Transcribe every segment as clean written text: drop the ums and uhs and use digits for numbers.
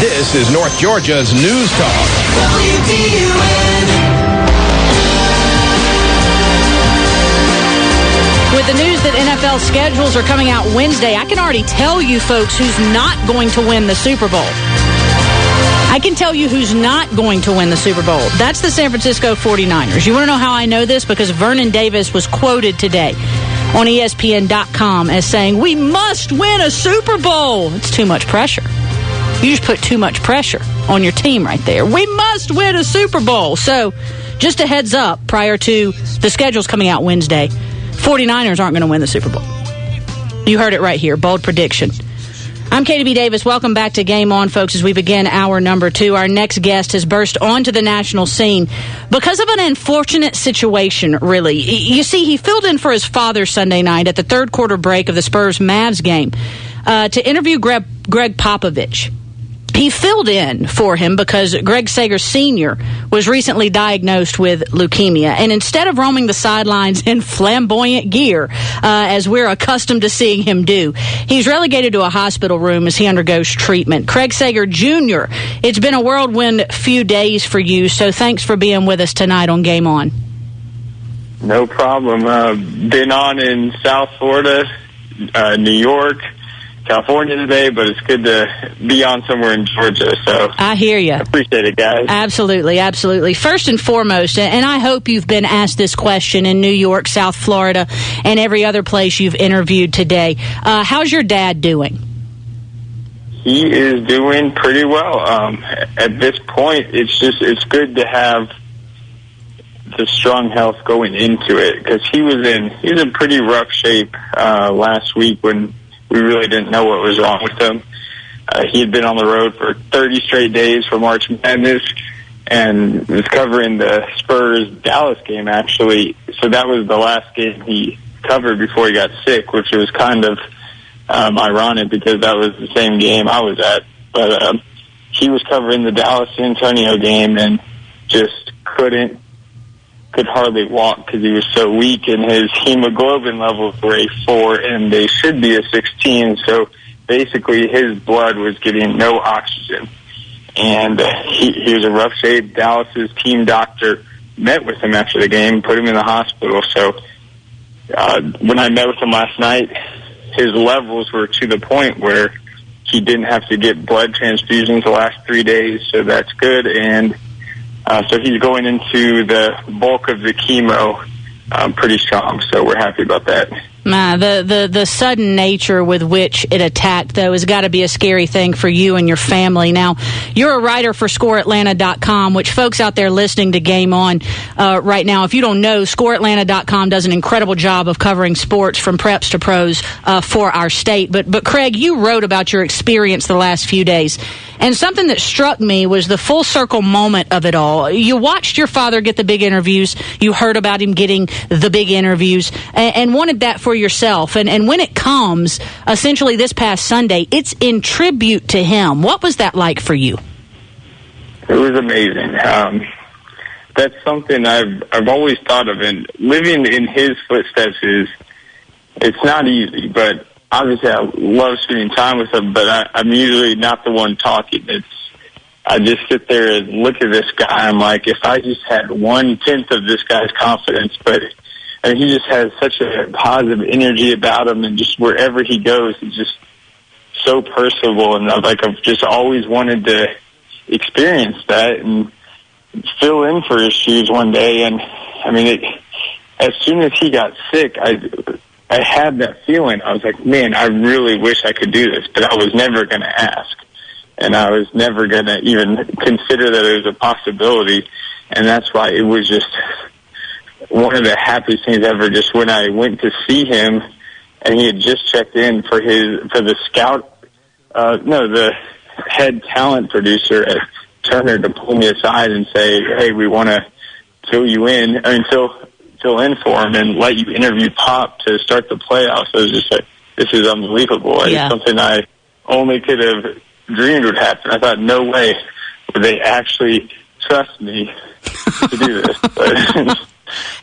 This is North Georgia's News Talk. WDUN. With the news that NFL schedules are coming out Wednesday, I can already tell you folks who's not going to win the Super Bowl. I can tell you who's not going to win the Super Bowl. That's the San Francisco 49ers. You want to know how I know this? Because Vernon Davis was quoted today on ESPN.com as saying, "We must win a Super Bowl." It's too much pressure. You just put too much pressure on your team right there. We must win a Super Bowl. So just a heads up prior to the schedules coming out Wednesday, 49ers aren't going to win the Super Bowl. You heard it right here. Bold prediction. I'm Katie B. Davis. Welcome back to Game On, folks, as we begin hour number 2. Our next guest has burst onto the national scene because of an unfortunate situation, really. You see, he filled in for his father Sunday night at the third quarter break of the Spurs-Mavs game to interview Gregg Poppovich. He filled in for him because Greg Sager Sr. was recently diagnosed with leukemia. And instead of roaming the sidelines in flamboyant gear, as we're accustomed to seeing him do, he's relegated to a hospital room as he undergoes treatment. Craig Sager Jr., it's been a whirlwind few days for you, so thanks for being with us tonight on Game On. No problem. Been on in South Florida, New York, California today, but it's good to be on somewhere in Georgia. So I hear you. I appreciate it, guys. Absolutely, absolutely. First and foremost, and I hope you've been asked this question in New York, South Florida, and every other place you've interviewed today. How's your dad doing? He is doing pretty well. At this point, it's good to have the strong health going into it, because he was in pretty rough shape last week when we really didn't know what was wrong with him. He had been on the road for 30 straight days for March Madness and was covering the Spurs-Dallas game, actually. So that was the last game he covered before he got sick, which was kind of ironic because that was the same game I was at. But he was covering the Dallas-San Antonio game and just could hardly walk because he was so weak, and his hemoglobin levels were a 4 and they should be a 16. So basically his blood was getting no oxygen, and he was in rough shape. Dallas's team doctor met with him after the game, put him in the hospital. So when I met with him last night, his levels were to the point where he didn't have to get blood transfusions the last 3 days, so that's good. And so he's going into the bulk of the chemo pretty strong, so we're happy about that. The sudden nature with which it attacked, though, has got to be a scary thing for you and your family. Now, you're a writer for ScoreAtlanta.com, which folks out there listening to Game On right now, if you don't know, ScoreAtlanta.com does an incredible job of covering sports from preps to pros for our state. But Craig, you wrote about your experience the last few days, and something that struck me was the full circle moment of it all. You watched your father get the big interviews. You heard about him getting the big interviews and wanted that for yourself. And when it comes, essentially this past Sunday, it's in tribute to him. What was that like for you? It was amazing. That's something I've always thought of, and living in his footsteps it's not easy, but obviously I love spending time with him, but I'm usually not the one talking. I just sit there and look at this guy. I'm like, if I just had 1/10 of this guy's confidence, but and he just has such a positive energy about him, and just wherever he goes, he's just so personable. And I've just always wanted to experience that and fill in for his shoes one day. And I mean, as soon as he got sick, I had that feeling. I was like, man, I really wish I could do this, but I was never going to ask, and I was never going to even consider that it was a possibility. And that's why it was just one of the happiest things ever, just when I went to see him and he had just checked in for the head talent producer at Turner to pull me aside and say, hey, we want to fill in for him and let you interview Pop to start the playoffs. I was just like, this is unbelievable. Yeah. It's something I only could have dreamed would happen. I thought, no way would they actually trust me to do this. But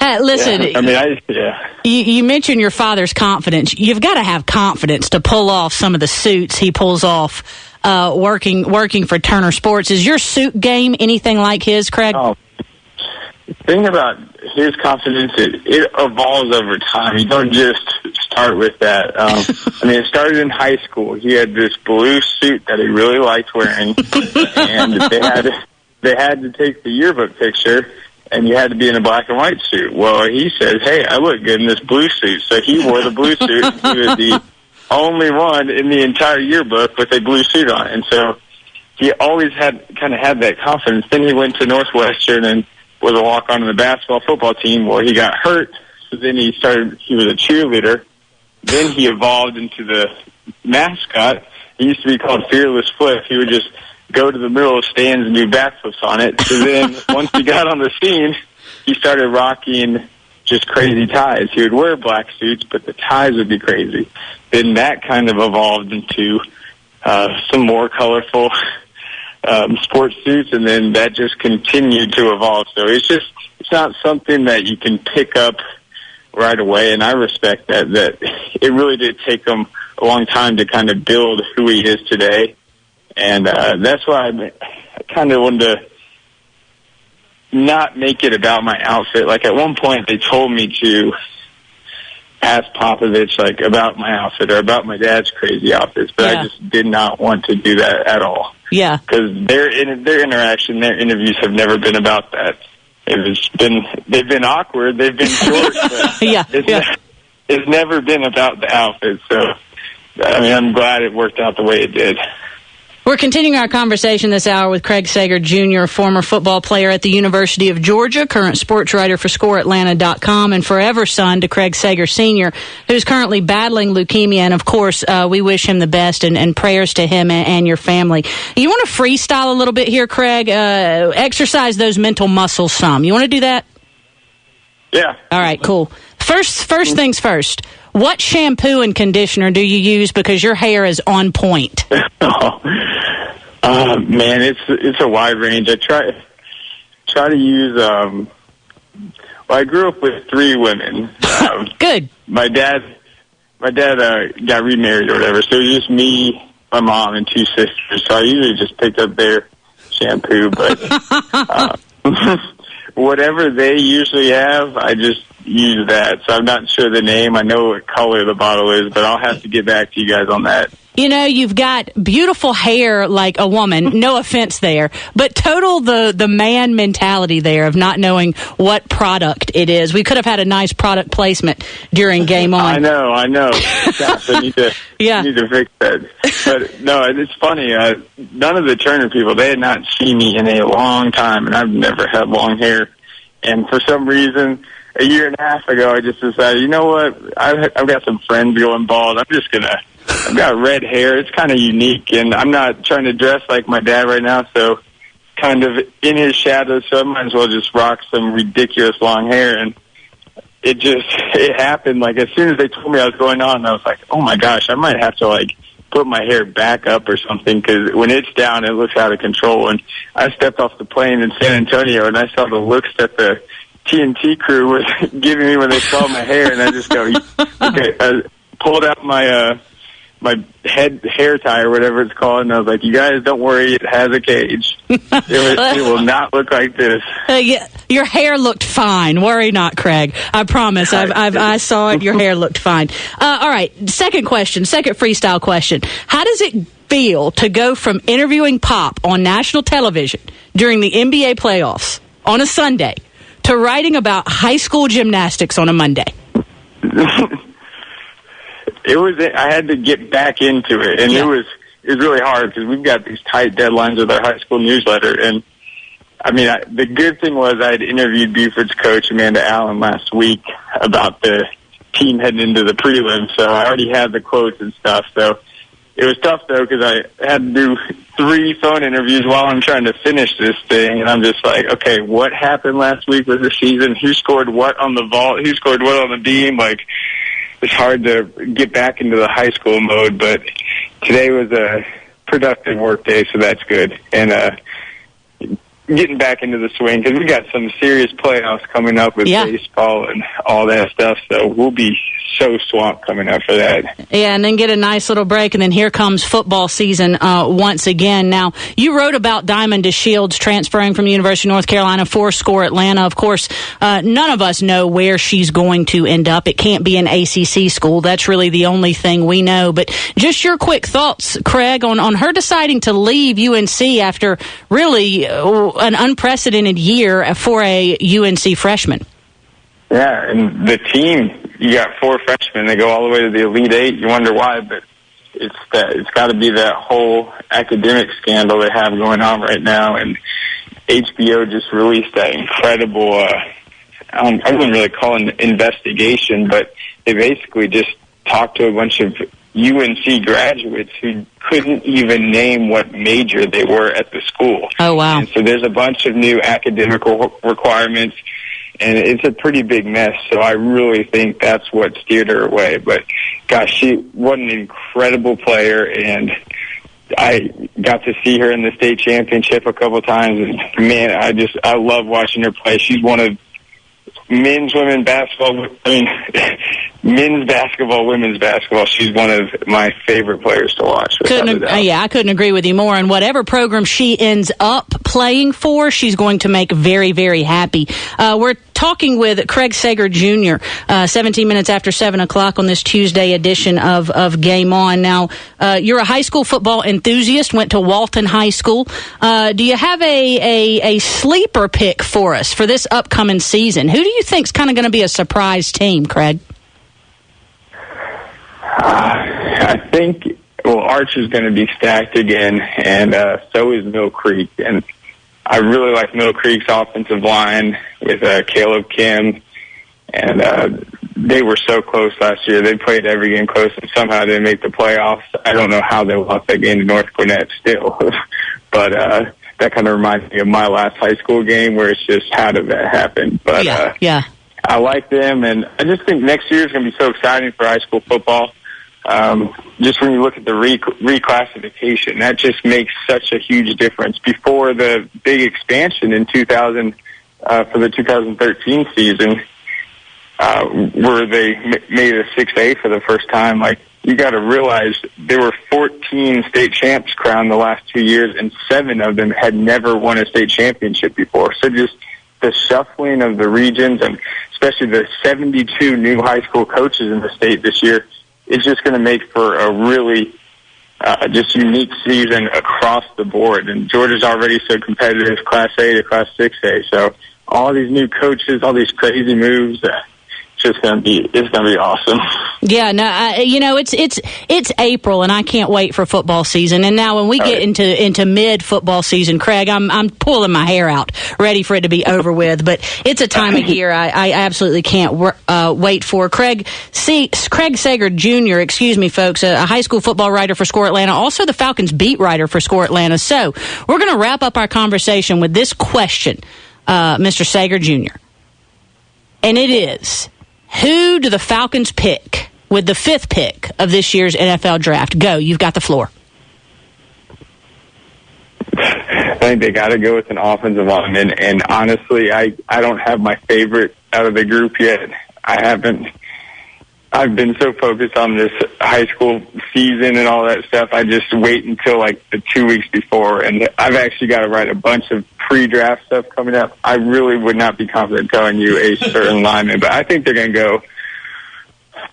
Listen, yeah. You mentioned your father's confidence. You've got to have confidence to pull off some of the suits he pulls off working for Turner Sports. Is your suit game anything like his, Craig? The thing about his confidence, it evolves over time. You don't just start with that. It started in high school. He had this blue suit that he really liked wearing, and they had to take the yearbook picture, and you had to be in a black and white suit. Well, he says, hey, I look good in this blue suit. So he wore the blue suit, and he was the only one in the entire yearbook with a blue suit on. And so he always had that confidence. Then he went to Northwestern and was a walk-on in the basketball football team. Well, he got hurt, so then he was a cheerleader. Then he evolved into the mascot. He used to be called Fearless Flip. He would just go to the middle of stands and do backflips on it. So then once he got on the scene, he started rocking just crazy ties. He would wear black suits, but the ties would be crazy. Then that kind of evolved into some more colorful sports suits, and then that just continued to evolve. So it's not something that you can pick up right away, and I respect that it really did take him a long time to kind of build who he is today. And that's why I kind of wanted to not make it about my outfit. Like, at one point, they told me to ask Poppovich, like, about my outfit or about my dad's crazy outfits, but I just did not want to do that at all. Yeah. Because their interaction, their interviews have never been about that. They've been awkward, they've been short, but it's never been about the outfit. So, I'm glad it worked out the way it did. We're continuing our conversation this hour with Craig Sager Jr., former football player at the University of Georgia, current sports writer for ScoreAtlanta.com, and forever son to Craig Sager Sr., who's currently battling leukemia. And, of course, we wish him the best and prayers to him and your family. You want to freestyle a little bit here, Craig? Exercise those mental muscles some. You want to do that? Yeah. All right, cool. First things first. What shampoo and conditioner do you use because your hair is on point? Man, it's a wide range. I try to use. I grew up with 3 women. Good. My dad got remarried or whatever, so it was just me, my mom, and 2 sisters. So I usually just picked up their shampoo, but whatever they usually have, I just use that. So I'm not sure the name. I know what color the bottle is, but I'll have to get back to you guys on that. You know, you've got beautiful hair like a woman. No offense there, but total the man mentality there of not knowing what product it is. We could have had a nice product placement during Game On. I know. Gosh, I need to fix that. But no, it's funny. None of the Turner people, they had not seen me in a long time, and I've never had long hair. And for some reason, a year and a half ago, I just decided, you know what? I've got some friends going bald. I've got red hair. It's kind of unique, and I'm not trying to dress like my dad right now, so kind of in his shadow, so I might as well just rock some ridiculous long hair. And it happened. Like, as soon as they told me I was going on, I was like, oh my gosh, I might have to, like, put my hair back up or something, because when it's down, it looks out of control. And I stepped off the plane in San Antonio, and I saw the looks that the TNT crew was giving me when they saw my hair, and I just go, okay, I pulled out my hair tie or whatever it's called, and I was like, you guys, don't worry, it has a cage. It will not look like this. Your hair looked fine. Worry not, Craig. I promise. I saw it. Your hair looked fine. All right, second freestyle question. How does it feel to go from interviewing Pop on national television during the NBA playoffs on a Sunday to writing about high school gymnastics on a Monday? I had to get back into it, and it was really hard because we've got these tight deadlines with our high school newsletter. And the good thing was I had interviewed Buford's coach, Amanda Allen, last week about the team heading into the prelims, so I already had the quotes and stuff. So it was tough, though, because I had to do 3 phone interviews while I'm trying to finish this thing, and I'm just like, okay, what happened last week with the season? Who scored what on the vault? Who scored what on the beam? Like, it's hard to get back into the high school mode, but today was a productive work day, so that's good. And getting back into the swing because we got some serious playoffs coming up with baseball and all that stuff. So we'll be so swamped coming up for that. Yeah, and then get a nice little break, and then here comes football season once again. Now, you wrote about Diamond DeShields transferring from the University of North Carolina for SCORE Atlanta. Of course, none of us know where she's going to end up. It can't be an ACC school. That's really the only thing we know. But just your quick thoughts, Craig, on her deciding to leave UNC after really an unprecedented year for a UNC freshman. Yeah, and the team, you got 4 freshmen. They go all the way to the Elite Eight. You wonder why, but it's got to be that whole academic scandal they have going on right now. And HBO just released that incredible, I wouldn't really call it an investigation, but they basically just talked to a bunch of UNC graduates who couldn't even name what major they were at the school. Oh, wow. And so there's a bunch of new academical requirements, and it's a pretty big mess. So I really think that's what steered her away. But, gosh, what an incredible player, and I got to see her in the state championship a couple times. And, man, I love watching her play. She's one of men's basketball, women's basketball. She's one of my favorite players to watch. I couldn't agree with you more. And whatever program she ends up playing for, she's going to make very, very happy. We're talking with Craig Sager Jr. 17 minutes after 7 o'clock on this Tuesday edition of Game On. Now, you're a high school football enthusiast, went to Walton High School. Do you have a sleeper pick for us for this upcoming season? Who do you think's kind of going to be a surprise team, Craig? I think, Arch is going to be stacked again, and so is Mill Creek. And I really like Mill Creek's offensive line with Caleb Kim, and they were so close last year. They played every game close, and somehow they make the playoffs. I don't know how they lost that game to North Gwinnett still, but that kind of reminds me of my last high school game where it's just, how did that happen? But I like them, and I just think next year is going to be so exciting for high school football. Just when you look at the reclassification, that just makes such a huge difference. Before the big expansion in 2000 for the 2013 season, where they made a 6A for the first time, like, you got to realize there were 14 state champs crowned the last 2 years, and 7 of them had never won a state championship before. So just the shuffling of the regions, and especially the 72 new high school coaches in the state this year, is just going to make for a really just unique season across the board. And Georgia's already so competitive, Class A to Class 6A. So all these new coaches, all these crazy moves, it's going to be awesome. Yeah, no, it's April, and I can't wait for football season. And now when we get into mid football season, Craig, I'm pulling my hair out, ready for it to be over with. But it's a time of year I absolutely can't wait for. Craig Sager Jr., excuse me, folks, a high school football writer for SCORE Atlanta, also the Falcons beat writer for SCORE Atlanta. So we're going to wrap up our conversation with this question, Mr. Sager Jr., and it is: who do the Falcons pick with the 5th pick of this year's NFL draft? Go, you've got the floor. I think they got to go with an offensive lineman, and honestly, I don't have my favorite out of the group yet. I've been so focused on this high school season and all that stuff. I just wait until like the 2 weeks before, and I've actually got to write a bunch of pre-draft stuff coming up. I really would not be confident telling you a certain lineman, but I think they're going to go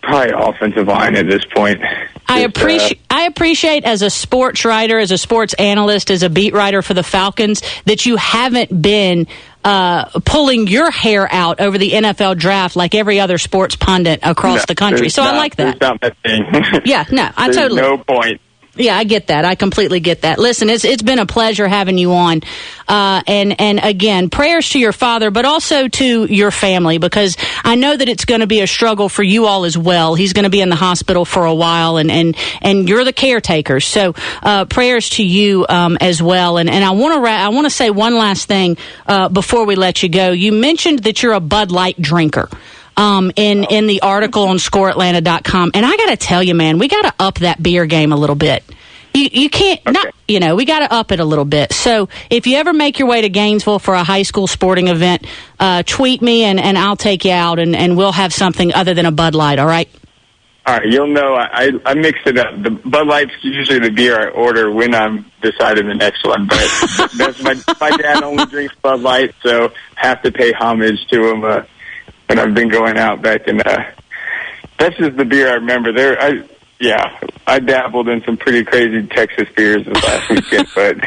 probably offensive line at this point. I appreciate as a sports writer, as a sports analyst, as a beat writer for the Falcons, that you haven't been pulling your hair out over the NFL draft like every other sports pundit across the country. So I like that. There's not that thing. Yeah, no, I totally. No point. Yeah, I get that. I completely get that. Listen, it's been a pleasure having you on. And again, prayers to your father, but also to your family, because I know that it's going to be a struggle for you all as well. He's going to be in the hospital for a while, and you're the caretaker. So prayers to you as well. And I want to say one last thing before we let you go. You mentioned that you're a Bud Light drinker. In the article on ScoreAtlanta.com. And I got to tell you, man, we got to up that beer game a little bit. You can't, Okay. We got to up it a little bit. So if you ever make your way to Gainesville for a high school sporting event, tweet me and I'll take you out and we'll have something other than a Bud Light, all right? All right, you'll know I mix it up. The Bud Light's usually the beer I order when I'm deciding the next one, but that's my dad only drinks Bud Light, so I have to pay homage to him when I've been going out back in. That's just the beer I remember. I dabbled in some pretty crazy Texas beers this last weekend, but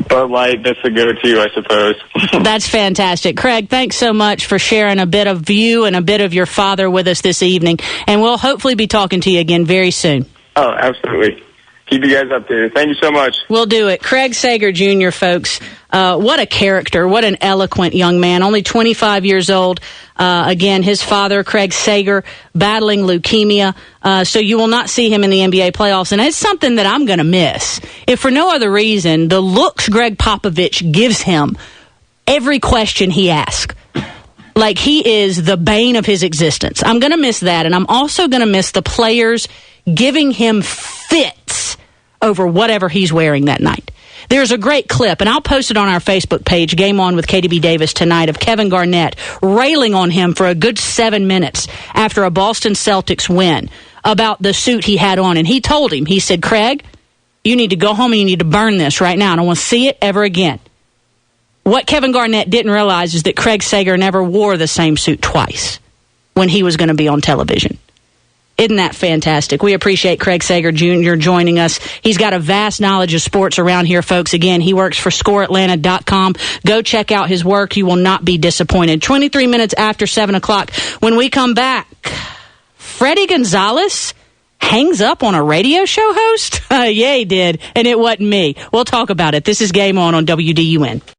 Bud Light, that's the go-to, I suppose. That's fantastic. Craig, thanks so much for sharing a bit of you and a bit of your father with us this evening, and we'll hopefully be talking to you again very soon. Oh, absolutely. Keep you guys updated. Thank you so much. We'll do it. Craig Sager Jr., folks. What a character. What an eloquent young man. Only 25 years old. Again, his father, Craig Sager, battling leukemia. So you will not see him in the NBA playoffs. And it's something that I'm going to miss. If for no other reason, the looks Gregg Poppovich gives him every question he asks. Like he is the bane of his existence. I'm going to miss that. And I'm also going to miss the players giving him fits over whatever he's wearing that night. There's a great clip, and I'll post it on our Facebook page, Game On with KDB Davis tonight, of Kevin Garnett railing on him for a good 7 minutes after a Boston Celtics win about the suit he had on. And he told him, he said, Craig, you need to go home and you need to burn this right now. I don't want to see it ever again. What Kevin Garnett didn't realize is that Craig Sager never wore the same suit twice when he was going to be on television. Isn't that fantastic? We appreciate Craig Sager Jr. joining us. He's got a vast knowledge of sports around here, folks. Again, he works for ScoreAtlanta.com. Go check out his work. You will not be disappointed. 23 minutes after 7 o'clock. When we come back, Freddie Gonzalez hangs up on a radio show host? Yeah, he did. And it wasn't me. We'll talk about it. This is Game On WDUN.